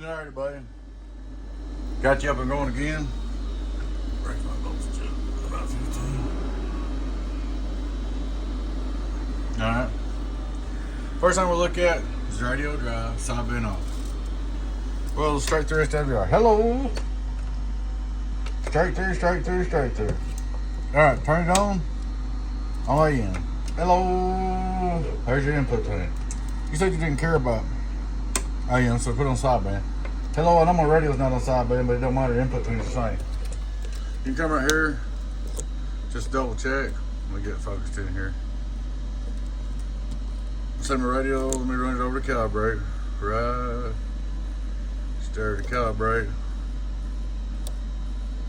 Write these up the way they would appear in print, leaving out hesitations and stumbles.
Alright, buddy. Got you up and going again. Break my bolts to about 15. Alright. First thing we'll look at is radio drive, side bin off. Well, straight through SWR. Hello! Straight through, straight through, straight through. Alright, turn it on. On the end. Hello! There's your input tune. You said you didn't care about AM, so put it on sideband. Hello, I know my radio's not on sideband, but it don't matter, the input tune is the same. You can come right here, just double check. Let me get it focused in here. Set my radio, let me run it over to calibrate. Right. Stare to calibrate.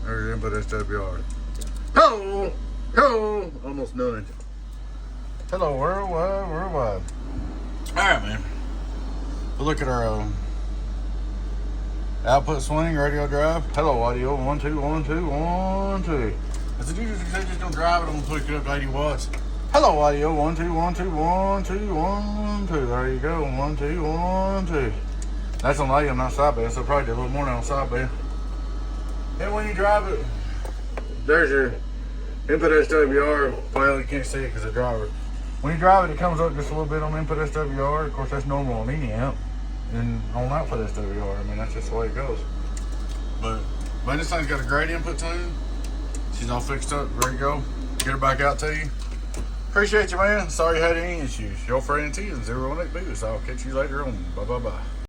There's the input SWR. Hello! Hello! Almost done it. Hello, worldwide, worldwide. Alright, man. We'll look at our output swing, radio drive. Hello, audio. 1, 2, 1, 2, 1, 2. I said, you just don't drive it, I'm gonna pick it up to 80 watts. Hello, audio. 1, 2, 1, 2, 1, 2, 1, 2. There you go. 1, 2, 1, 2. That's on AM, not sideband, so probably a little more than on sideband. And when you drive it, there's your input SWR. Well, you can't see it because of the driver. When you drive it, it comes up just a little bit on input SWR. Of course, that's normal on any amp. And on output SWR, I mean, that's just the way it goes. But this thing's got a great input tune. She's all fixed up, ready to go. Get her back out to you. Appreciate you, man. Sorry you had any issues. Your friend T is 018 Boost. I'll catch you later on. Bye, bye, bye.